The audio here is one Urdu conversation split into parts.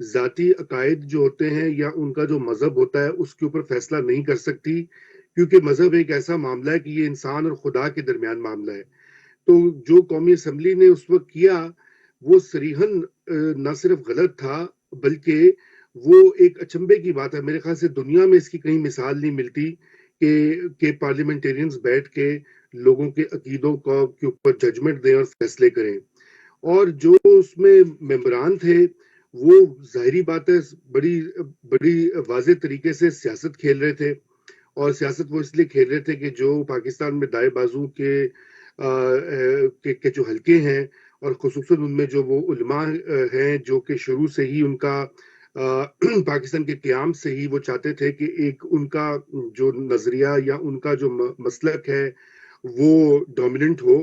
ذاتی عقائد جو ہوتے ہیں یا ان کا جو مذہب ہوتا ہے اس کے اوپر فیصلہ نہیں کر سکتی، کیونکہ مذہب ایک ایسا معاملہ ہے کہ یہ انسان اور خدا کے درمیان معاملہ ہے۔ تو جو قومی اسمبلی نے اس وقت کیا وہ صریحاً نہ صرف غلط تھا بلکہ وہ ایک اچنبے کی بات ہے۔ میرے خیال سے دنیا میں اس کی کہیں مثال نہیں ملتی کہ پارلیمنٹیرینز بیٹھ کے لوگوں کے عقیدوں کے اوپر ججمنٹ دیں اور فیصلے کریں۔ اور جو اس میں ممبران تھے وہ ظاہری بات ہے بڑی بڑی واضح طریقے سے سیاست کھیل رہے تھے، اور سیاست وہ اس لیے کھیل رہے تھے کہ جو پاکستان میں دائیں بازو کے جو حلقے ہیں، اور خصوصاً ان میں جو وہ علماء ہیں جو کہ شروع سے ہی ان کا پاکستان کے قیام سے ہی وہ چاہتے تھے کہ ایک ان کا جو نظریہ یا ان کا جو مسلک ہے وہ ڈومیننٹ ہو،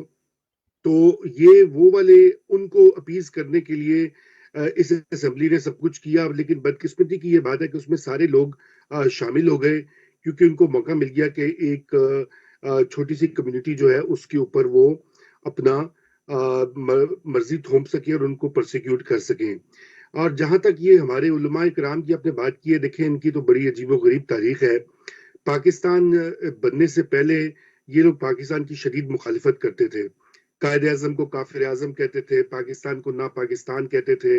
تو یہ وہ والے ان کو اپیز کرنے کے لیے اس اسمبلی نے سب کچھ کیا۔ لیکن بدقسمتی کی یہ بات ہے کہ اس میں سارے لوگ شامل ہو گئے، کیونکہ ان کو موقع مل گیا کہ ایک چھوٹی سی کمیونٹی جو ہے اس کے اوپر وہ اپنا مرضی تھوپ سکیں اور ان کو پرسیکیوٹ کر سکیں۔ اور جہاں تک یہ ہمارے علماء کرام کی آپ نے بات کی ہے، دیکھیں ان کی تو بڑی عجیب و غریب تاریخ ہے۔ پاکستان بننے سے پہلے یہ لوگ پاکستان کی شدید مخالفت کرتے تھے، قائد اعظم کو کافر اعظم کہتے تھے، پاکستان کو نا پاکستان کہتے تھے،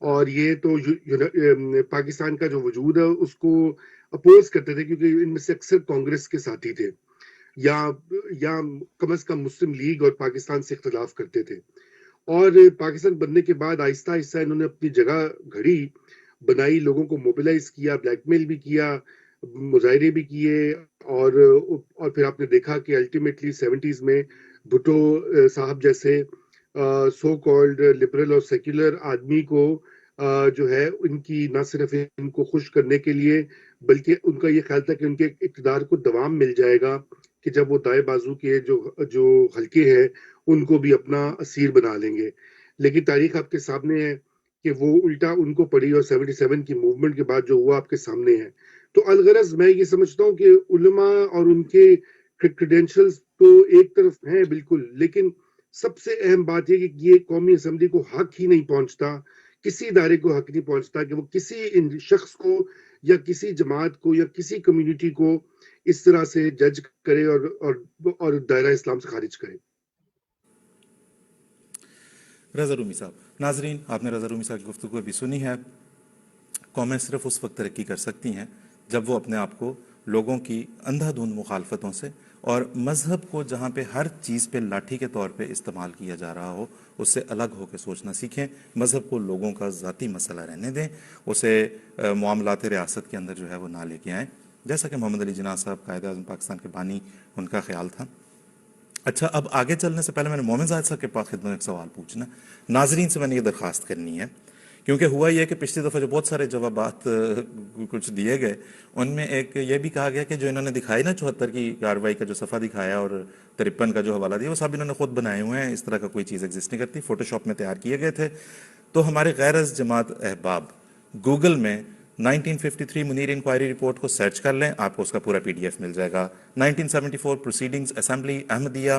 اور یہ تو پاکستان کا جو وجود ہے اس کو اپوز کرتے تھے، کیونکہ ان میں سے اکثر کانگریس کے ساتھی تھے یا کم از کم مسلم لیگ اور پاکستان سے اختلاف کرتے تھے۔ اور پاکستان بننے کے بعد آہستہ آہستہ انہوں نے اپنی جگہ گھڑی بنائی، لوگوں کو موبلائز کیا، بلیک میل بھی کیا، مظاہرے بھی کیے، اور پھر آپ نے دیکھا کہ الٹیمیٹلی 70s میں بھٹو صاحب جیسے سو کالڈ لبرل اور سیکولر آدمی کو جو ہے ان کی نہ صرف ان کو خوش کرنے کے لیے بلکہ ان کا یہ خیال تھا کہ ان کے اقتدار کو دوام مل جائے گا کہ جب وہ دائیں بازو کے جو حلقے ہیں ان کو بھی اپنا اسیر بنا لیں گے۔ لیکن تاریخ آپ کے سامنے ہے کہ وہ الٹا ان کو پڑی، اور 77 کی موومنٹ کے بعد جو ہوا آپ کے سامنے ہے۔ تو الغرض میں یہ سمجھتا ہوں کہ علماء اور ان کے کریڈینشلز تو ایک طرف ہیں بالکل، لیکن سب سے اہم بات یہ کہ یہ قومی اسمبلی کو حق ہی نہیں پہنچتا، کسی ادارے کو حق نہیں پہنچتا کہ وہ کسی شخص کو یا کسی جماعت کو یا کسی کمیونٹی کو اس طرح سے جج کرے اور دائرہ اسلام سے خارج کرے۔ رضا رومی صاحب، ناظرین آپ نے رضا رومی صاحب کی گفتگو ابھی سنی ہے۔ قومیں صرف اس وقت ترقی کر سکتی ہیں جب وہ اپنے آپ کو لوگوں کی اندھا دھند مخالفتوں سے اور مذہب کو جہاں پہ ہر چیز پہ لاٹھی کے طور پہ استعمال کیا جا رہا ہو اس سے الگ ہو کے سوچنا سیکھیں، مذہب کو لوگوں کا ذاتی مسئلہ رہنے دیں، اسے معاملات ریاست کے اندر جو ہے وہ نہ لے کے آئیں، جیسا کہ محمد علی جناح صاحب قائد اعظم پاکستان کے بانی ان کا خیال تھا۔ اچھا، اب آگے چلنے سے پہلے میں نے مومن زاہد صاحب کے پاس خدمت میں ایک سوال پوچھنا، ناظرین سے میں نے یہ درخواست کرنی ہے، کیونکہ ہوا یہ کہ پچھلی دفعہ جو بہت سارے جوابات کچھ دیے گئے ان میں ایک یہ بھی کہا گیا کہ جو انہوں نے دکھائی نا 74 کی کارروائی کا جو صفحہ دکھایا اور 53 کا جو حوالہ دیا وہ سب انہوں نے خود بنائے ہوئے ہیں، اس طرح کا کوئی چیز ایگزسٹ نہیں کرتی، فوٹو شاپ میں تیار کیے گئے تھے۔ تو ہمارے غیر از جماعت احباب گوگل میں 1953 منیر انکوائری رپورٹ کو سرچ کر لیں، آپ کو اس کا پورا پی ڈی ایف مل جائے گا۔ 1974 پروسیڈنگز اسمبلی احمدیہ،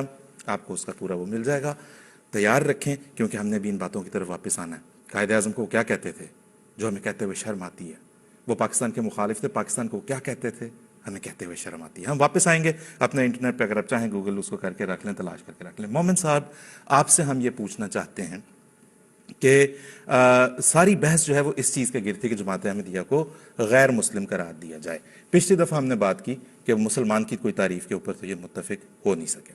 آپ کو اس کا پورا وہ مل جائے گا۔ تیار رکھیں کیونکہ ہم نے بھی ان باتوں کی طرف واپس آنا ہے۔ قائد اعظم کو کیا کہتے تھے جو ہمیں کہتے ہوئے شرم آتی ہے؟ وہ پاکستان کے مخالف تھے، پاکستان کو کیا کہتے تھے ہمیں کہتے ہوئے شرم آتی ہے۔ ہم واپس آئیں گے اپنے انٹرنیٹ پہ، اگر آپ چاہیں گوگل اس کو کر کے رکھ لیں، تلاش کر کے رکھ لیں۔ مومن صاحب آپ سے ہم یہ پوچھنا چاہتے ہیں کہ ساری بحث جو ہے وہ اس چیز کے گرد تھی کہ جماعت احمدیہ کو غیر مسلم قرار دیا جائے۔ پچھلی دفعہ ہم نے بات کی کہ مسلمان کی کوئی تعریف کے اوپر تو یہ متفق ہو نہیں سکے۔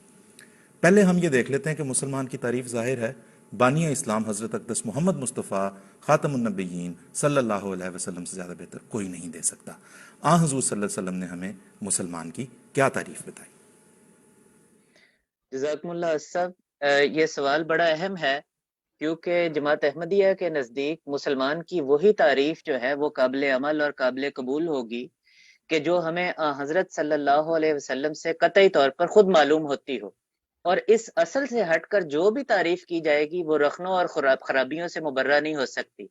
پہلے ہم یہ دیکھ لیتے ہیں کہ مسلمان کی تعریف ظاہر ہے بانی اسلام حضرت اقدس محمد مصطفیٰ خاتم النبیین صلی اللہ علیہ وسلم سے زیادہ بہتر کوئی نہیں دے سکتا۔ حضور صلی اللہ علیہ وسلم نے ہمیں مسلمان کی کیا تعریف بتائی؟ جزاکم اللہ صاحب، یہ سوال بڑا اہم ہے کیونکہ جماعت احمدیہ کے نزدیک مسلمان کی وہی تعریف جو ہے وہ قابل عمل اور قابل قبول ہوگی کہ جو ہمیں حضرت صلی اللہ علیہ وسلم سے قطعی طور پر خود معلوم ہوتی ہو، اور اس اصل سے ہٹ کر جو بھی تعریف کی جائے گی وہ رخنوں اور خرابیوں سے مبرہ نہیں ہو سکتی۔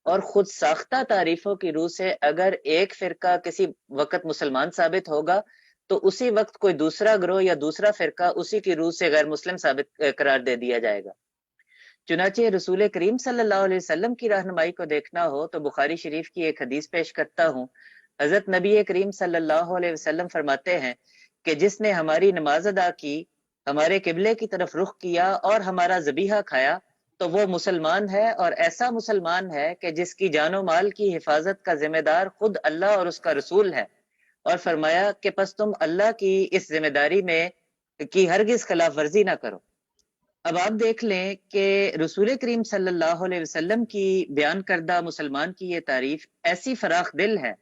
اور خود ساختہ تعریفوں کی روح سے اگر ایک فرقہ کسی وقت مسلمان ثابت ہوگا تو اسی وقت کوئی دوسرا گروہ یا دوسرا فرقہ اسی کی روح سے غیر مسلم ثابت قرار دے دیا جائے گا۔ چنانچہ رسول کریم صلی اللہ علیہ وسلم کی رہنمائی کو دیکھنا ہو تو بخاری شریف کی ایک حدیث پیش کرتا ہوں. حضرت نبی کریم صلی اللہ علیہ وسلم فرماتے ہیں کہ جس نے ہماری نماز ادا کی، ہمارے قبلے کی طرف رخ کیا اور ہمارا ذبیحہ کھایا تو وہ مسلمان ہے، اور ایسا مسلمان ہے کہ جس کی جان و مال کی حفاظت کا ذمہ دار خود اللہ اور اس کا رسول ہے. اور فرمایا کہ پس تم اللہ کی اس ذمہ داری میں کی ہرگز خلاف ورزی نہ کرو. اب آپ دیکھ لیں کہ رسول کریم صلی اللہ علیہ وسلم کی بیان کردہ مسلمان کی یہ تعریف ایسی فراخ دل ہے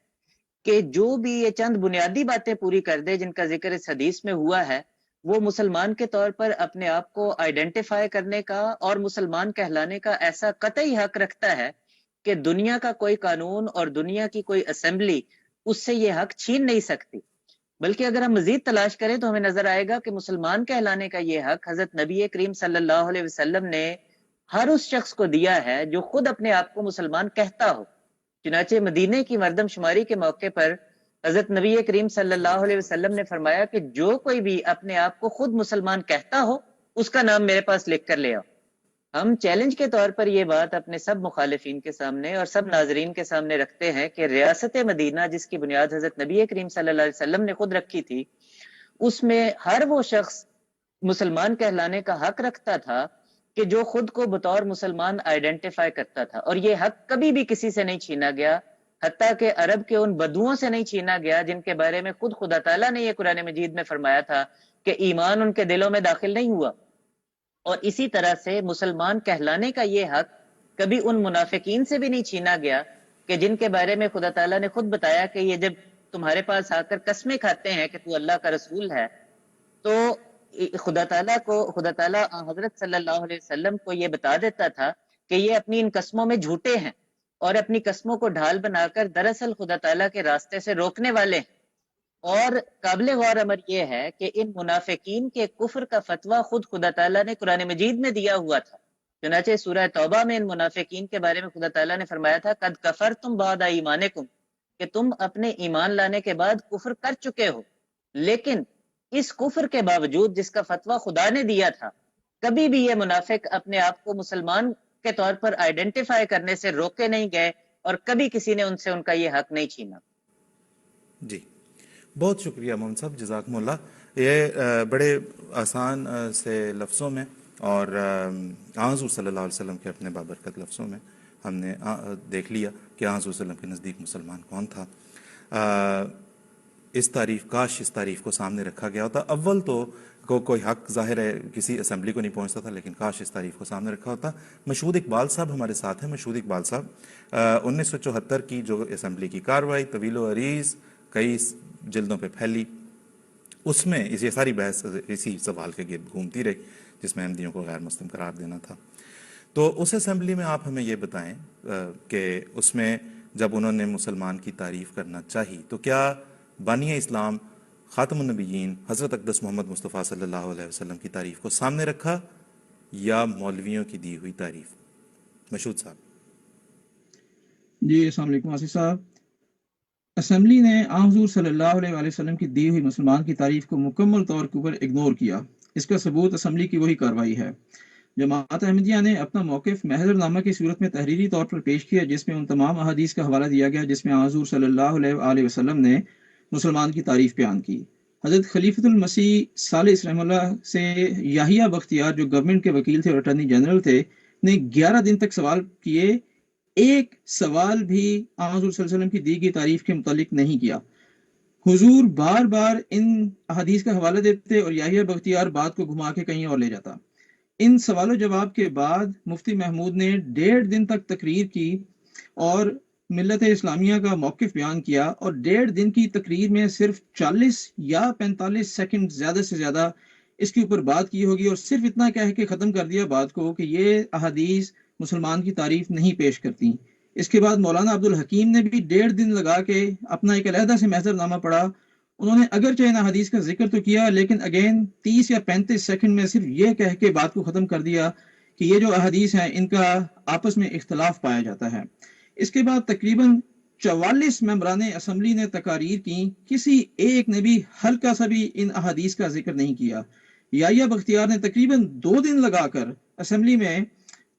کہ جو بھی یہ چند بنیادی باتیں پوری کر دے جن کا ذکر اس حدیث میں ہوا ہے، وہ مسلمان کے طور پر اپنے آپ کو آئیڈینٹیفائی کرنے کا اور مسلمان کہلانے کا ایسا قطعی حق رکھتا ہے کہ دنیا کا کوئی قانون اور دنیا کی کوئی اسمبلی اس سے یہ حق چھین نہیں سکتی. بلکہ اگر ہم مزید تلاش کریں تو ہمیں نظر آئے گا کہ مسلمان کہلانے کا یہ حق حضرت نبی کریم صلی اللہ علیہ وسلم نے ہر اس شخص کو دیا ہے جو خود اپنے آپ کو مسلمان کہتا ہو. چنانچہ مدینے کی مردم شماری کے موقع پر حضرت نبی کریم صلی اللہ علیہ وسلم نے فرمایا کہ جو کوئی بھی اپنے آپ کو خود مسلمان کہتا ہو اس کا نام میرے پاس لکھ کر لے آؤ. ہم چیلنج کے طور پر یہ بات اپنے سب مخالفین کے سامنے اور سب ناظرین کے سامنے رکھتے ہیں کہ ریاست مدینہ جس کی بنیاد حضرت نبی کریم صلی اللہ علیہ وسلم نے خود رکھی تھی، اس میں ہر وہ شخص مسلمان کہلانے کا حق رکھتا تھا کہ جو خود کو بطور مسلمان آئیڈینٹیفائی کرتا تھا، اور یہ حق کبھی بھی کسی سے نہیں چھینا گیا، حتیٰ کہ عرب کے ان بدوؤں سے نہیں چھینا گیا جن کے بارے میں خود خدا تعالیٰ نے یہ قرآن مجید میں فرمایا تھا کہ ایمان ان کے دلوں میں داخل نہیں ہوا. اور اسی طرح سے مسلمان کہلانے کا یہ حق کبھی ان منافقین سے بھی نہیں چھینا گیا کہ جن کے بارے میں خدا تعالیٰ نے خود بتایا کہ یہ جب تمہارے پاس آ کر قسمیں کھاتے ہیں کہ تو اللہ کا رسول ہے، تو خدا تعالیٰ حضرت صلی اللہ علیہ وسلم کو یہ بتا دیتا تھا کہ یہ اپنی ان قسموں میں جھوٹے ہیں اور اپنی قسموں کو ڈھال بنا کر دراصل خدا تعالیٰ کے راستے سے روکنے والے ہیں. اور قابل غور امر یہ ہے کہ ان منافقین کے کفر کا فتویٰ خود خدا تعالیٰ نے قرآن مجید میں دیا ہوا تھا. چنانچہ سورہ توبہ میں ان منافقین کے بارے میں خدا تعالیٰ نے فرمایا تھا قد کفرتم بعد ایمانکم، کہ تم اپنے ایمان لانے کے بعد کفر کر چکے ہو. لیکن اس کفر کے باوجود جس کا فتویٰ خدا نے دیا تھا، کبھی بھی یہ منافق اپنے آپ کو مسلمان کے طور پر آئیڈینٹیفائی کرنے سے روکے نہیں گئے، اور کبھی کسی نے ان سے ان کا یہ حق نہیں چھینا. جی بہت شکریہ محمد صاحب، جزاکم اللہ. یہ بڑے آسان سے لفظوں میں اور حضور صلی اللہ علیہ وسلم کے اپنے بابرکت لفظوں میں ہم نے دیکھ لیا کہ حضور صلی اللہ علیہ وسلم کے نزدیک مسلمان کون تھا. کاش اس تعریف کو سامنے رکھا گیا ہوتا. اول تو کوئی حق ظاہر ہے کسی اسمبلی کو نہیں پہنچتا تھا، لیکن کاش اس تعریف کو سامنے رکھا ہوتا. مشہود اقبال صاحب ہمارے ساتھ ہیں. مشہود اقبال صاحب 1974 کی جو اسمبلی کی کارروائی طویل و عریض کئی جلدوں پہ پھیلی، اس میں یہ ساری بحث اسی سوال کے گرد گھومتی رہی جس میں احمدیوں کو غیر مسلم قرار دینا تھا. تو اس اسمبلی میں آپ ہمیں یہ بتائیں کہ اس میں جب انہوں نے مسلمان کی تعریف کرنا چاہی تو کیا بانی اسلام خاتم النبیین حضرت اقدس محمد مصطفیٰ صلی اللہ علیہ وسلم کی تعریف کو سامنے رکھا یا مولویوں کی دی ہوئی تعریف؟ مشہود صاحب. جی السلام علیکم آصف صاحب. اسمبلی نے حضور صلی اللہ علیہ وسلم کی دی ہوئی مسلمان کی تعریف کو مکمل طور پر اگنور کیا. اس کا ثبوت اسمبلی کی وہی کارروائی ہے. جماعت احمدیہ نے اپنا موقف محضر نامہ کی صورت میں تحریری طور پر پیش کیا، جس میں ان تمام احادیث کا حوالہ دیا گیا جس میں حضور صلی اللہ علیہ وسلم نے مسلمان کی تعریف بیان کی. حضرت خلیفۃ المسیح ثالث رحمہ اللہ سے یحییٰ بختیار جو گورنمنٹ کے وکیل تھے اور اٹارنی جنرل تھے نے 11 دن تک سوال کیے، ایک سوال بھی حضور صلی اللہ علیہ وسلم کی دی گئی تعریف کے متعلق نہیں کیا. حضور بار بار ان احادیث کا حوالہ دیتے اور یحییٰ بختیار بات کو گھما کے کہیں اور لے جاتا. ان سوال و جواب کے بعد مفتی محمود نے 1.5 دن تک تقریر کی اور ملت اسلامیہ کا موقف بیان کیا، اور 1.5 دن کی تقریر میں صرف 40 یا 45 سیکنڈ زیادہ سے زیادہ اس کے اوپر بات کی ہوگی، اور صرف اتنا کہہ کے ختم کر دیا بات کو کہ یہ احادیث مسلمان کی تعریف نہیں پیش کرتی. اس کے بعد مولانا عبدالحکیم نے بھی 1.5 دن لگا کے اپنا ایک علیحدہ سے محضر نامہ پڑھا. انہوں نے اگرچہ ان حدیث کا ذکر تو کیا، لیکن اگین 30 یا 35 سیکنڈ میں صرف یہ کہہ کے بات کو ختم کر دیا کہ یہ جو احادیث ہیں ان کا آپس میں اختلاف پایا جاتا ہے. اس کے بعد تقریباً 44 ممبران اسمبلی نے تقاریر کی، کسی ایک نے بھی ہلکا سا بھی ان احادیث کا ذکر نہیں کیا. یحییٰ بختیار نے تقریباً 2 دن لگا کر اسمبلی میں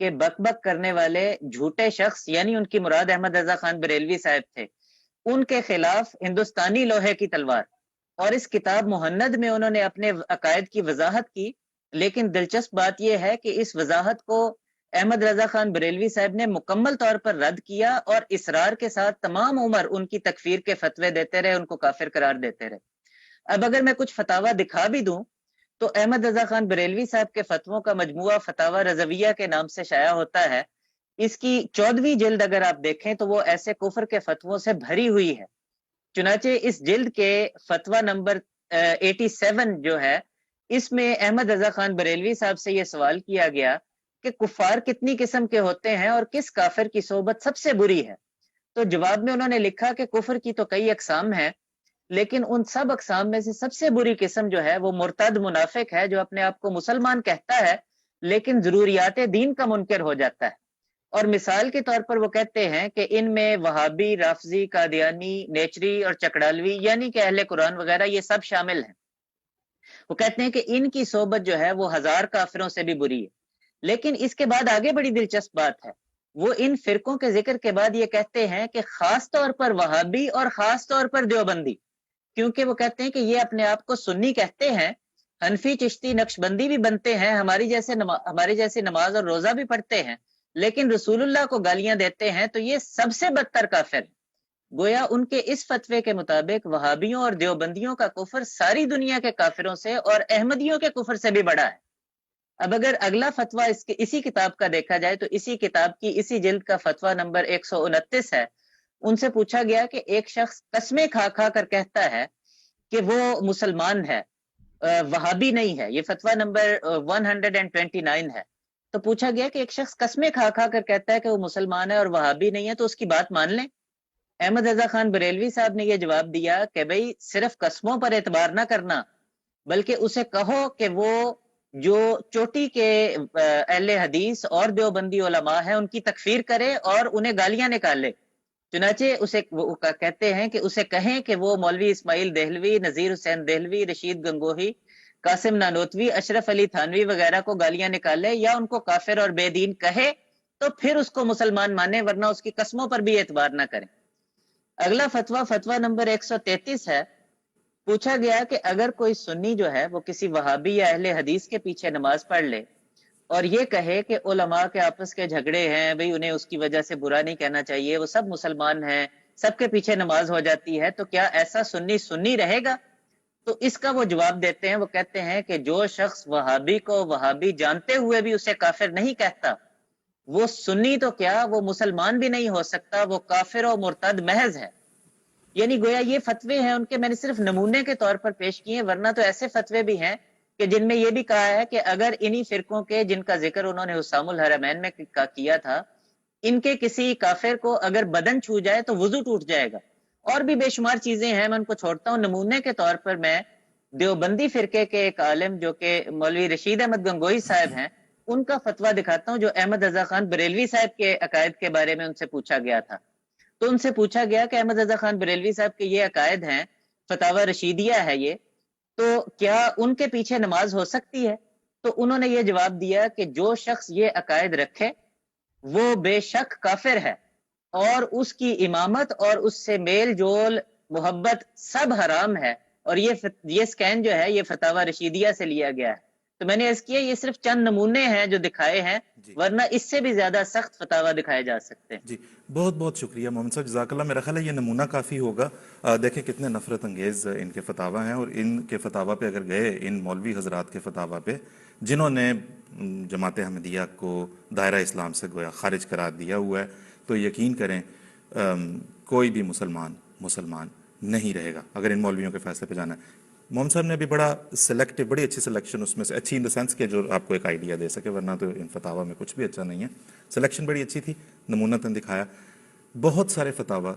کہ بک بک کرنے والے جھوٹے شخص یعنی ان کی مراد احمد رضا خان بریلوی صاحب تھے، ان کے خلاف ہندوستانی لوہے کی تلوار. اور اس کتاب مہند میں انہوں نے اپنے عقائد کی وضاحت کی، لیکن دلچسپ بات یہ ہے کہ اس وضاحت کو احمد رضا خان بریلوی صاحب نے مکمل طور پر رد کیا اور اصرار کے ساتھ تمام عمر ان کی تکفیر کے فتوے دیتے رہے، ان کو کافر قرار دیتے رہے. اب اگر میں کچھ فتاوا دکھا بھی دوں تو احمد رضا خان بریلوی صاحب کے فتووں کا مجموعہ فتاوا رضویہ کے نام سے شائع ہوتا ہے. اس کی 14ویں جلد اگر آپ دیکھیں تو وہ ایسے کفر کے فتووں سے بھری ہوئی ہے. چنانچہ اس جلد کے فتویٰ نمبر 87 جو ہے، اس میں احمد رضا خان بریلوی صاحب سے یہ سوال کیا گیا کہ کفار کتنی قسم کے ہوتے ہیں اور کس کافر کی صحبت سب سے بری ہے. تو جواب میں انہوں نے لکھا کہ کفر کی تو کئی اقسام ہیں، لیکن ان سب اقسام میں سے سب سے بری قسم جو ہے وہ مرتد منافق ہے، جو اپنے آپ کو مسلمان کہتا ہے لیکن ضروریات دین کا منکر ہو جاتا ہے. اور مثال کے طور پر وہ کہتے ہیں کہ ان میں وہابی، رافضی، قادیانی، نیچری اور چکڑالوی یعنی کہ اہل قرآن وغیرہ یہ سب شامل ہیں. وہ کہتے ہیں کہ ان کی صحبت جو ہے وہ 1000 کافروں سے بھی بری ہے. لیکن اس کے بعد آگے بڑی دلچسپ بات ہے، وہ ان فرقوں کے ذکر کے بعد یہ کہتے ہیں کہ خاص طور پر وہابی اور خاص طور پر دیوبندی، کیونکہ وہ کہتے ہیں کہ یہ اپنے آپ کو سنی کہتے ہیں، حنفی، چشتی، نقشبندی بھی بنتے ہیں، ہماری جیسے نماز اور روزہ بھی پڑھتے ہیں، لیکن رسول اللہ کو گالیاں دیتے ہیں، تو یہ سب سے بدتر کافر ہے. گویا ان کے اس فتوے کے مطابق وہابیوں اور دیوبندیوں کا کفر ساری دنیا کے کافروں سے اور احمدیوں کے کفر سے بھی بڑا ہے. اب اگر اگلا فتویٰ اسی کتاب کا دیکھا جائے تو اسی کتاب کی اسی جلد کا فتویٰ نمبر 129 ہے. ان سے پوچھا گیا کہ ایک شخص قسمیں کھا کھا کر کہتا ہے کہ وہ مسلمان ہے، وہابی نہیں ہے. یہ فتویٰ نمبر 129 ہے. تو پوچھا گیا کہ ایک شخص قسمیں کھا کھا کر کہتا ہے کہ وہ مسلمان ہے اور وہابی نہیں ہے، تو اس کی بات مان لیں. احمد رضا خان بریلوی صاحب نے یہ جواب دیا کہ بھئی صرف قسموں پر اعتبار نہ کرنا، بلکہ اسے کہو کہ وہ جو چوٹی کے اہل حدیث اور دیوبندی علماء ہیں ان کی تکفیر کرے اور انہیں گالیاں نکالے. چنانچہ وہ کہتے ہیں کہ اسے کہیں کہ وہ مولوی اسماعیل دہلوی، نذیر حسین دہلوی، رشید گنگوہی، قاسم نانوتوی، اشرف علی تھانوی وغیرہ کو گالیاں نکالے یا ان کو کافر اور بے دین کہے تو پھر اس کو مسلمان مانے، ورنہ اس کی قسموں پر بھی اعتبار نہ کریں. اگلا فتویٰ نمبر 133 ہے. پوچھا گیا کہ اگر کوئی سنی جو ہے وہ کسی وہابی یا اہل حدیث کے پیچھے نماز پڑھ لے اور یہ کہے کہ علماء کے آپس کے جھگڑے ہیں، بھئی انہیں اس کی وجہ سے برا نہیں کہنا چاہیے، وہ سب مسلمان ہیں، سب کے پیچھے نماز ہو جاتی ہے، تو کیا ایسا سنی رہے گا؟ تو اس کا وہ جواب دیتے ہیں، وہ کہتے ہیں کہ جو شخص وہابی کو وہابی جانتے ہوئے بھی اسے کافر نہیں کہتا، وہ سنی تو کیا وہ مسلمان بھی نہیں ہو سکتا، وہ کافر و مرتد محض ہے. یعنی گویا یہ فتوے ہیں ان کے، میں نے صرف نمونے کے طور پر پیش کیے، ورنہ تو ایسے فتوے بھی ہیں کہ جن میں یہ بھی کہا ہے کہ اگر انہی فرقوں کے جن کا ذکر انہوں نے حسام الحرمین میں کیا تھا، ان کے کسی کافر کو اگر بدن چھو جائے تو وضو ٹوٹ جائے گا. اور بھی بے شمار چیزیں ہیں، میں ان کو چھوڑتا ہوں. نمونے کے طور پر میں دیوبندی فرقے کے ایک عالم جو کہ مولوی رشید احمد گنگوہی صاحب ہیں، ان کا فتویٰ دکھاتا ہوں جو احمد رضا خان بریلوی صاحب کے عقائد کے بارے میں ان سے پوچھا گیا تھا. تو ان سے پوچھا گیا کہ احمد رضا خان بریلوی صاحب کے یہ عقائد ہیں، فتاوی رشیدیہ ہے یہ، تو کیا ان کے پیچھے نماز ہو سکتی ہے؟ تو انہوں نے یہ جواب دیا کہ جو شخص یہ عقائد رکھے وہ بے شک کافر ہے، اور اس کی امامت اور اس سے میل جول محبت سب حرام ہے. اور یہ سکین جو ہے یہ فتاوی رشیدیہ سے لیا گیا ہے. تو میں نے عرض کیا یہ صرف چند نمونے ہیں جو دکھائے ہیں، ورنہ اس سے بھی زیادہ سخت فتاوی دکھائے جا سکتے ہیں. جی بہت بہت شکریہ محمد صاحب، جزاک اللہ. میرا خیال ہے یہ نمونہ کافی ہوگا. دیکھیں کتنے نفرت انگیز ان کے فتاوی ہیں، اور ان کے فتاوی پہ اگر گئے، ان مولوی حضرات کے فتاوی پہ جنہوں نے جماعت احمدیہ کو دائرہ اسلام سے گویا خارج قرار دیا ہوا ہے، تو یقین کریں کوئی بھی مسلمان نہیں رہے گا اگر ان مولویوں کے فیصلے پہ جانا ہے. محمد صاحب نے بھی بڑی اچھی سلیکشن اس میں سے، اچھی ان دا سینس کہ جو آپ کو ایک آئیڈیا دے سکے، ورنہ تو ان فتاوی میں کچھ بھی اچھا نہیں ہے. سلیکشن بڑی اچھی تھی، نمونتاً دکھایا. بہت سارے فتاوی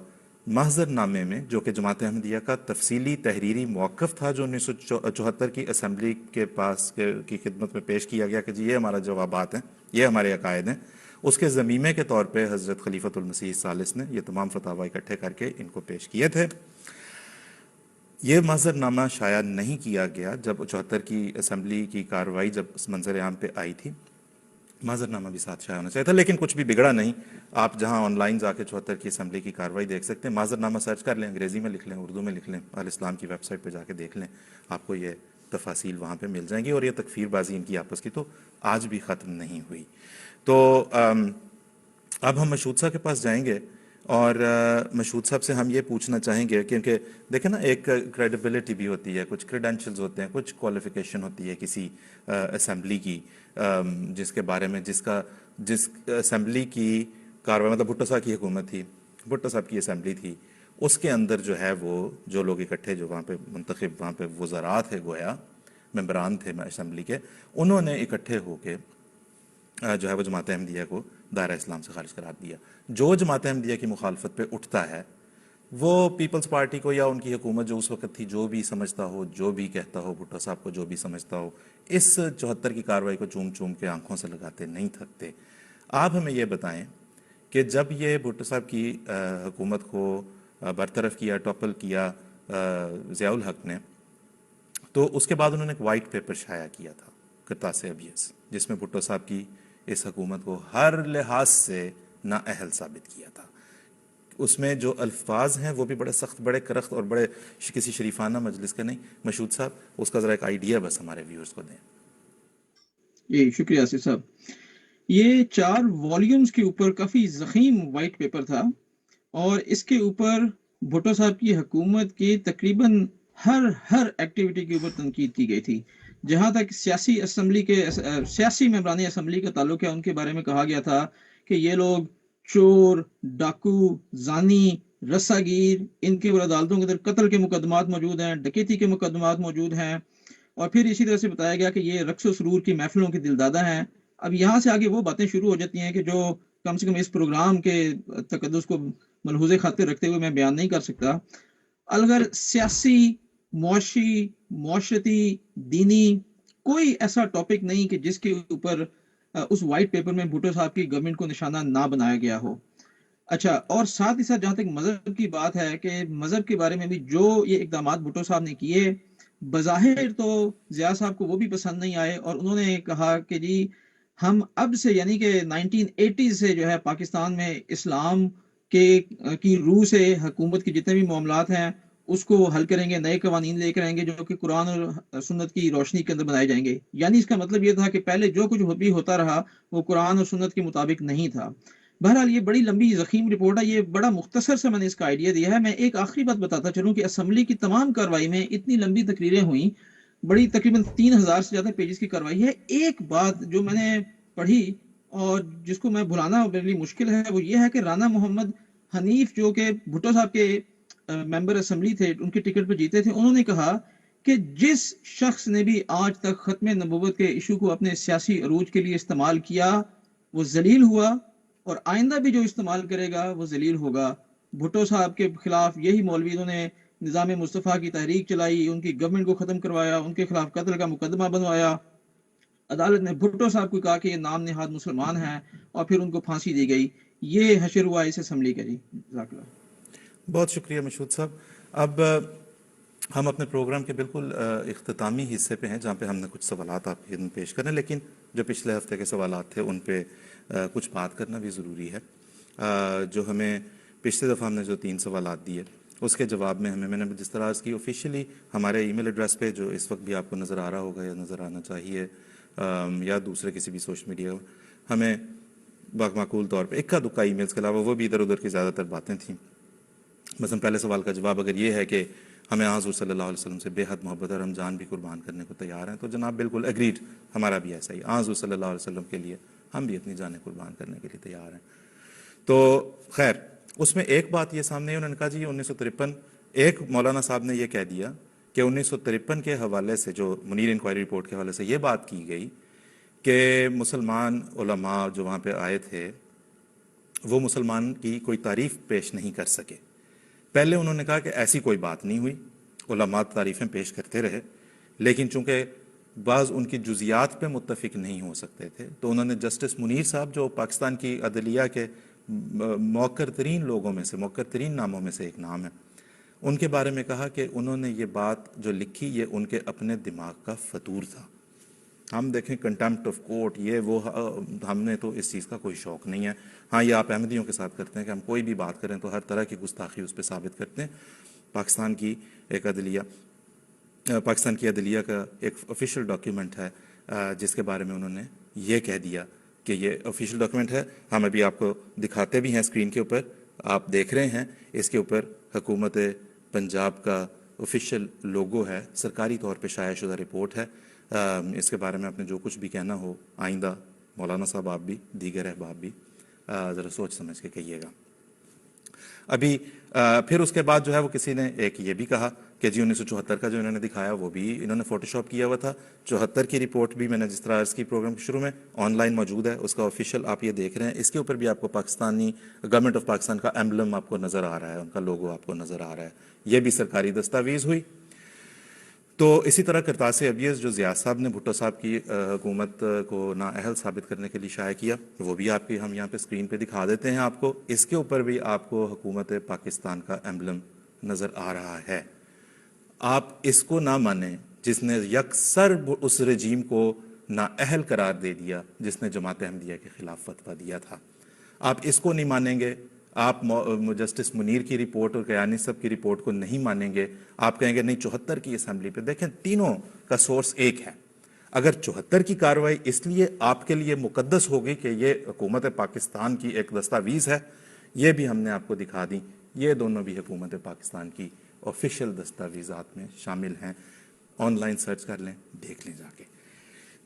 محضر نامے میں جو کہ جماعت احمدیہ کا تفصیلی تحریری موقف تھا، جو 1974 کی اسمبلی کے پاس کی خدمت میں پیش کیا گیا کہ جی یہ ہمارا جوابات ہیں، یہ ہمارے عقائد ہیں، اس کے ضمیمے کے طور پہ حضرت خلیفۃ المسیح الثالث نے یہ تمام فتاوی اکٹھے کر کے ان کو پیش کیے تھے. یہ محضر نامہ شائع نہیں کیا گیا جب 74 کی اسمبلی کی کارروائی جب اس منظر عام پہ آئی تھی. معذر نامہ بھی ساتھ شائع ہونا چاہیے تھا، لیکن کچھ بھی بگڑا نہیں. آپ جہاں آن لائن جا کے 74 کی اسمبلی کی کارروائی دیکھ سکتے ہیں. معذر نامہ سرچ کر لیں، انگریزی میں لکھ لیں، اردو میں لکھ لیں، الاسلام کی ویب سائٹ پہ جا کے دیکھ لیں، آپ کو یہ تفاصیل وہاں پہ مل جائیں گی. اور یہ تکفیر بازی ان کی آپس کی تو آج بھی ختم نہیں ہوئی. تو اب ہم مشہود صاحب کے پاس جائیں گے اور مشہود صاحب سے ہم یہ پوچھنا چاہیں گے، کیونکہ دیکھیں نا ایک کریڈیبلٹی بھی ہوتی ہے، کچھ کریڈینشلز ہوتے ہیں، کچھ کوالیفیکیشن ہوتی ہے کسی اسمبلی کی، جس کے بارے میں جس اسمبلی کی کاروائی، مطلب بھٹو صاحب کی حکومت تھی، بھٹو صاحب کی اسمبلی تھی، اس کے اندر جو ہے وہ جو لوگ اکٹھے جو وہاں پہ منتخب وہاں پہ وزراء تھے، گویا ممبران تھے اسمبلی کے، انہوں نے اکٹھے ہو کے جو ہے وہ جماعت احمدیہ کو دائرہ اسلام سے خارج قرار دیا. جو جماعت احمدیہ کی مخالفت پہ اٹھتا ہے وہ پیپلز پارٹی کو یا ان کی حکومت جو اس وقت تھی جو بھی سمجھتا ہو، جو بھی کہتا ہو، بھٹو صاحب کو جو بھی سمجھتا ہو، اس 74 کی کارروائی کو چوم چوم کے آنکھوں سے لگاتے نہیں تھکتے. آپ ہمیں یہ بتائیں کہ جب یہ بھٹو صاحب کی حکومت کو برطرف کیا، ٹاپل کیا ضیاء الحق نے، تو اس کے بعد انہوں نے ایک وائٹ پیپر شائع کیا تھا، کرتاس ابیض، جس میں بھٹو صاحب کی اس حکومت کو ہر لحاظ سے نااہل ثابت کیا تھا. اس میں جو الفاظ ہیں وہ بھی بڑے سخت، بڑے کرخت اور بڑے کسی شریفانہ مجلس کے نہیں. مشہود صاحب اس کا ذرا ایک آئیڈیا بس ہمارے ویورز کو دیں. جی شکریہ آصف صاحب. یہ 4 والیومز کے اوپر کافی ضخیم وائٹ پیپر تھا، اور اس کے اوپر بھٹو صاحب کی حکومت کی تقریباً ہر ایکٹیویٹی کے اوپر تنقید کی گئی تھی. جہاں تک سیاسی ممبران اسمبلی کا تعلق ہے، ان کے بارے میں کہا گیا تھا کہ یہ لوگ چور، ڈاکو، زانی، رسا گیر، ان کے عدالتوں کے اندر قتل کے مقدمات موجود ہیں، ڈکیتی کے مقدمات موجود ہیں. اور پھر اسی طرح سے بتایا گیا کہ یہ رقص و سرور کی محفلوں کے دلدادہ ہیں. اب یہاں سے آگے وہ باتیں شروع ہو جاتی ہیں کہ جو کم سے کم اس پروگرام کے تقدس کو ملحوظ خاطر رکھتے ہوئے میں بیان نہیں کر سکتا. اگر سیاسی، معاشی، معاشرتی، دینی کوئی ایسا ٹاپک نہیں کہ جس کے اوپر اس وائٹ پیپر میں بھٹو صاحب کی گورنمنٹ کو نشانہ نہ بنایا گیا ہو. اچھا، اور ساتھ ہی ساتھ جہاں تک مذہب کی بات ہے کہ مذہب کے بارے میں بھی جو یہ اقدامات بھٹو صاحب نے کیے، بظاہر تو ضیاء صاحب کو وہ بھی پسند نہیں آئے، اور انہوں نے کہا کہ جی ہم اب سے یعنی کہ 1980 سے جو ہے پاکستان میں اسلام کی روح سے حکومت کے جتنے بھی معاملات ہیں اس کو حل کریں گے، نئے قوانین لے کر آئیں گے جو کہ قرآن اور سنت کی روشنی کے اندر بنائے جائیں گے. یعنی اس کا مطلب یہ تھا کہ پہلے جو کچھ بھی ہوتا رہا وہ قرآن اور سنت کے مطابق نہیں تھا. بہرحال یہ بڑی لمبی ضخیم رپورٹ ہے، یہ بڑا مختصر سے میں نے اس کا آئیڈیا دیا ہے. میں ایک آخری بات بتاتا چلوں کہ اسمبلی کی تمام کاروائی میں اتنی لمبی تقریریں ہوئیں، بڑی تقریباً 3000 سے زیادہ پیجز کی کاروائی ہے. ایک بات جو میں نے پڑھی اور جس کو میں بھلانا میرے لیے مشکل ہے وہ یہ ہے کہ رانا محمد حنیف جو کہ بھٹو صاحب کے ممبر اسمبلی تھے، ان کے ٹکٹ پہ جیتے تھے، انہوں نے کہا کہ جس شخص نے بھی آج تک ختم نبوت کے ایشو کو اپنے سیاسی عروج کے لیے استعمال کیا وہ ذلیل ہوا، اور آئندہ بھی جو استعمال کرے گا وہ ذلیل ہوگا. بھٹو صاحب کے خلاف یہی مولویوں نے نظام مصطفیٰ کی تحریک چلائی، ان کی گورنمنٹ کو ختم کروایا، ان کے خلاف قتل کا مقدمہ بنوایا. عدالت نے بھٹو صاحب کو کہا کہ یہ نام نہاد مسلمان ہیں اور پھر ان کو پھانسی دی گئی. یہ حشر ہوا اس اسمبلی کا. جی جزاک اللہ. بہت شکریہ مشہود صاحب. اب ہم اپنے پروگرام کے بالکل اختتامی حصے پہ ہیں جہاں پہ ہم نے کچھ سوالات آپ کے پیش کرنے، لیکن جو پچھلے ہفتے کے سوالات تھے ان پہ کچھ بات کرنا بھی ضروری ہے. جو ہمیں پچھلے دفعہ ہم نے جو 3 سوالات دیے اس کے جواب میں میں نے جس طرح کی آفیشیلی ہمارے ای میل ایڈریس پہ جو اس وقت بھی آپ کو نظر آ رہا ہوگا یا نظر آنا چاہیے، یا دوسرے کسی بھی سوشل میڈیا، ہمیں معقول طور پہ اکا دکا ای میلز کے علاوہ وہ بھی ادھر ادھر کی زیادہ تر باتیں تھیں. مثلا پہلے سوال کا جواب اگر یہ ہے کہ ہمیں حضور صلی اللہ علیہ وسلم سے بے حد محبت ہے اور ہم جان بھی قربان کرنے کو تیار ہیں، تو جناب بالکل ایگریڈ، ہمارا بھی ایسا ہی، حضور صلی اللہ علیہ وسلم کے لیے ہم بھی اپنی جانیں قربان کرنے کے لیے تیار ہیں. تو خیر اس میں ایک بات یہ سامنے ہے، انہوں نے کہا جی 1953، ایک مولانا صاحب نے یہ کہہ دیا کہ 1953 کے حوالے سے جو منیر انکوائری رپورٹ کے حوالے سے یہ بات کی گئی کہ مسلمان علماء جو وہاں پہ آئے تھے وہ مسلمان کی کوئی تعریف پیش نہیں کر سکے. پہلے انہوں نے کہا کہ ایسی کوئی بات نہیں ہوئی، علماء تعریفیں پیش کرتے رہے، لیکن چونکہ بعض ان کی جزیات پہ متفق نہیں ہو سکتے تھے تو انہوں نے جسٹس منیر صاحب جو پاکستان کی عدلیہ کے موقر ترین لوگوں میں سے، موقر ترین ناموں میں سے ایک نام ہے، ان کے بارے میں کہا کہ انہوں نے یہ بات جو لکھی یہ ان کے اپنے دماغ کا فطور تھا. ہم دیکھیں کنٹمپٹ آف کورٹ یہ وہ ہم نے تو اس چیز کا کوئی شوق نہیں ہے. ہاں یہ آپ احمدیوں کے ساتھ کرتے ہیں کہ ہم کوئی بھی بات کریں تو ہر طرح کی گستاخی اس پہ ثابت کرتے ہیں. پاکستان کی عدلیہ کا ایک آفیشیل ڈاکیومنٹ ہے جس کے بارے میں انہوں نے یہ کہہ دیا کہ یہ آفیشیل ڈاکیومنٹ ہے. ہم ابھی آپ کو دکھاتے بھی ہیں اسکرین کے اوپر, آپ دیکھ رہے ہیں اس کے اوپر حکومت پنجاب کا آفیشیل لوگو ہے, سرکاری طور پہ شائع شدہ رپورٹ ہے. اس کے بارے میں آپ نے جو کچھ بھی کہنا ہو آئندہ مولانا صاحب آپ بھی دیگر احباب بھی ذرا سوچ سمجھ کے کہیے گا. ابھی پھر اس کے بعد جو ہے وہ کسی نے ایک یہ بھی کہا کہ جی 1974 کا جو انہوں نے دکھایا وہ بھی انہوں نے فوٹو شاپ کیا ہوا تھا. 74 کی رپورٹ بھی میں نے جس طرح عرض کی پروگرام کے شروع میں آن لائن موجود ہے, اس کا آفیشیل آپ یہ دیکھ رہے ہیں. اس کے اوپر بھی آپ کو پاکستانی گورنمنٹ آف پاکستان کا ایمبلم آپ کو نظر آ رہا ہے, ان کا لوگو آپ کو نظر آ رہا ہے. یہ بھی سرکاری دستاویز ہوئی. تو اسی طرح کرتاس ابیض جو ضیاء صاحب نے بھٹو صاحب کی حکومت کو نااہل ثابت کرنے کے لیے شائع کیا, وہ بھی آپ کی ہم یہاں پہ اسکرین پہ دکھا دیتے ہیں آپ کو. اس کے اوپر بھی آپ کو حکومت پاکستان کا ایمبلم نظر آ رہا ہے. آپ اس کو نہ مانیں جس نے یکسر اس رجیم کو نااہل قرار دے دیا جس نے جماعت احمدیہ کے خلاف فتویٰ دیا تھا. آپ اس کو نہیں مانیں گے, آپ جسٹس منیر کی رپورٹ اور کیانی صاحب کی رپورٹ کو نہیں مانیں گے. آپ کہیں گے نہیں 74 کی اسمبلی پہ دیکھیں تینوں کا سورس ایک ہے. اگر 74 کی کارروائی اس لیے آپ کے لیے مقدس ہوگی کہ یہ حکومت پاکستان کی ایک دستاویز ہے, یہ بھی ہم نے آپ کو دکھا دی. یہ دونوں بھی حکومت پاکستان کی آفیشیل دستاویزات میں شامل ہیں. آن لائن سرچ کر لیں, دیکھ لیں جا کے.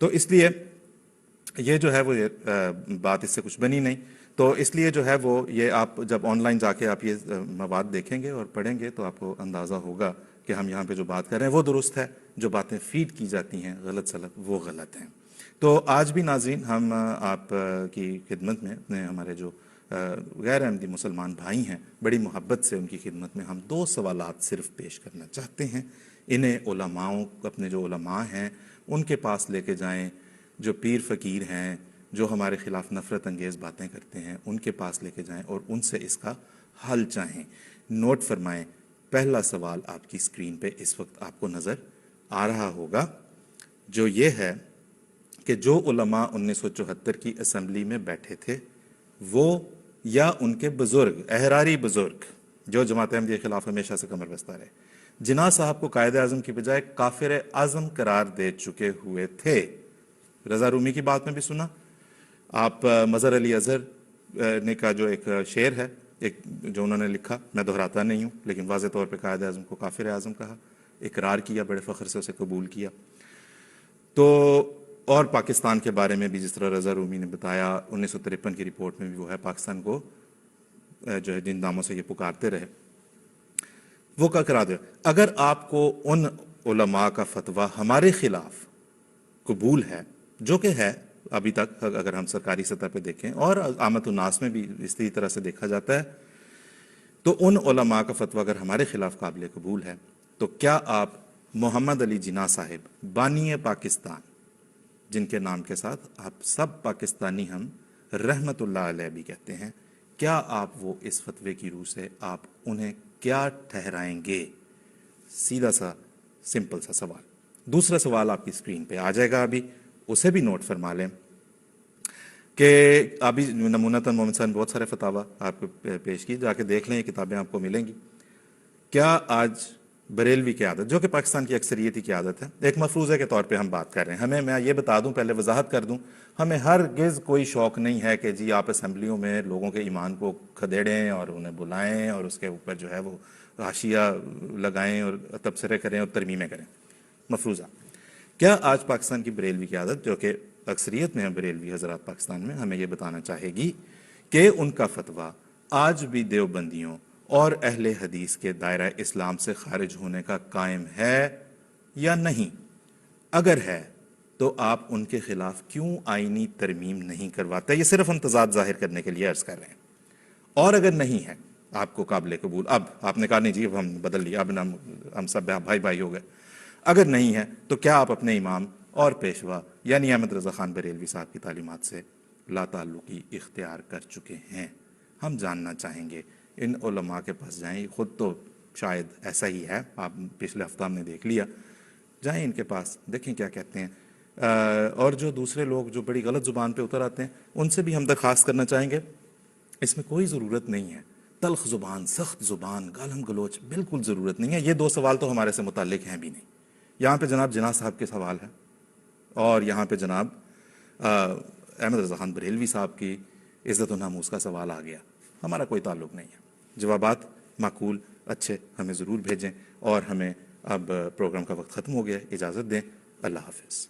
تو اس لیے یہ جو ہے وہ بات اس سے کچھ بنی نہیں. تو اس لیے جو ہے وہ یہ آپ جب آن لائن جا کے آپ یہ مواد دیکھیں گے اور پڑھیں گے تو آپ کو اندازہ ہوگا کہ ہم یہاں پہ جو بات کر رہے ہیں وہ درست ہے, جو باتیں فیڈ کی جاتی ہیں غلط سلط وہ غلط ہیں. تو آج بھی ناظرین ہم آپ کی خدمت میں اپنے ہمارے جو غیر احمدی مسلمان بھائی ہیں بڑی محبت سے ان کی خدمت میں ہم 2 سوالات صرف پیش کرنا چاہتے ہیں. انہیں علماؤں اپنے جو علماء ہیں ان کے پاس لے کے جائیں, جو پیر فقیر ہیں جو ہمارے خلاف نفرت انگیز باتیں کرتے ہیں ان کے پاس لے کے جائیں اور ان سے اس کا حل چاہیں. نوٹ فرمائیں, پہلا سوال آپ کی اسکرین پہ اس وقت آپ کو نظر آ رہا ہوگا, جو یہ ہے کہ جو علماء 1974 کی اسمبلی میں بیٹھے تھے وہ یا ان کے بزرگ احراری بزرگ جو جماعت احمدیہ کے خلاف ہمیشہ سے کمر بستہ رہے, جناح صاحب کو قائد اعظم کی بجائے کافر اعظم قرار دے چکے ہوئے تھے. رضا رومی کی بات میں بھی سنا آپ, مظہر علی اظہر نے کا جو ایک شعر ہے ایک جو انہوں نے لکھا, میں دہراتا نہیں ہوں لیکن واضح طور پہ قائد اعظم کو کافر اعظم کہا, اقرار کیا, بڑے فخر سے اسے قبول کیا. تو اور پاکستان کے بارے میں بھی جس طرح رضا رومی نے بتایا 1953 کی رپورٹ میں بھی وہ ہے پاکستان کو جو ہے جن ناموں سے یہ پکارتے رہے وہ کا کرا دے. اگر آپ کو ان علماء کا فتویٰ ہمارے خلاف قبول ہے جو کہ ہے ابھی تک اگر ہم سرکاری سطح پہ دیکھیں اور عامت الناس میں بھی اسی طرح سے دیکھا جاتا ہے, تو ان علماء کا فتویٰ اگر ہمارے خلاف قابل قبول ہے تو کیا آپ محمد علی جناح صاحب بانی پاکستان جن کے نام کے ساتھ آپ سب پاکستانی ہم رحمت اللہ علیہ بھی کہتے ہیں, کیا آپ وہ اس فتوے کی روح سے آپ انہیں کیا ٹھہرائیں گے؟ سیدھا سا سمپل سا سوال. دوسرا سوال آپ کی اسکرین پہ آ جائے گا, ابھی اسے بھی نوٹ فرما لیں کہ ابھی نمونتاً محمد صاحب بہت سارے فتاویٰ آپ کو پیش کی, جا کے دیکھ لیں, یہ کتابیں آپ کو ملیں گی. کیا آج بریلوی کی عادت جو کہ پاکستان کی اکثریتی کی عادت ہے, ایک مفروضے کے طور پہ ہم بات کر رہے ہیں, ہمیں میں یہ بتا دوں پہلے وضاحت کر دوں, ہمیں ہرگز کوئی شوق نہیں ہے کہ جی آپ اسمبلیوں میں لوگوں کے ایمان کو کھدیڑیں اور انہیں بلائیں اور اس کے اوپر جو ہے وہ حاشیہ لگائیں اور تبصرے کریں اور ترمیمیں کریں. مفروضہ کیا آج پاکستان کی بریلوی کی عادت جو کہ اکثریت میں ہے بریلوی حضرات پاکستان میں, ہمیں یہ بتانا چاہے گی کہ ان کا فتویٰ آج بھی دیوبندیوں اور اہل حدیث کے دائرہ اسلام سے خارج ہونے کا قائم ہے یا نہیں؟ اگر ہے تو آپ ان کے خلاف کیوں آئینی ترمیم نہیں کرواتے؟ یہ صرف ہم تضاد ظاہر کرنے کے لیے عرض کر رہے ہیں. اور اگر نہیں ہے آپ کو قابل قبول, اب آپ نے کہا نہیں جی اب ہم بدل لیا, اب ہم سب بھائی بھائی ہو گئے, اگر نہیں ہے تو کیا آپ اپنے امام اور پیشوا یعنی احمد رضا خان بریلوی صاحب کی تعلیمات سے لا تعلقی اختیار کر چکے ہیں؟ ہم جاننا چاہیں گے. ان علماء کے پاس جائیں, خود تو شاید ایسا ہی ہے, آپ پچھلے ہفتہ ہم نے دیکھ لیا, جائیں ان کے پاس دیکھیں کیا کہتے ہیں. اور جو دوسرے لوگ جو بڑی غلط زبان پہ اتر آتے ہیں ان سے بھی ہم درخواست کرنا چاہیں گے اس میں کوئی ضرورت نہیں ہے تلخ زبان، سخت زبان، گالم گلوچ، بالکل ضرورت نہیں ہے. یہ 2 سوال تو ہمارے سے متعلق ہیں بھی نہیں. یہاں پہ جناب جناح صاحب کے سوال ہے اور یہاں پہ جناب احمد رضا خان بریلوی صاحب کی عزت و ناموس کا سوال آ گیا. ہمارا کوئی تعلق نہیں ہے. جوابات معقول اچھے ہمیں ضرور بھیجیں. اور ہمیں اب پروگرام کا وقت ختم ہو گیا، اجازت دیں. اللہ حافظ.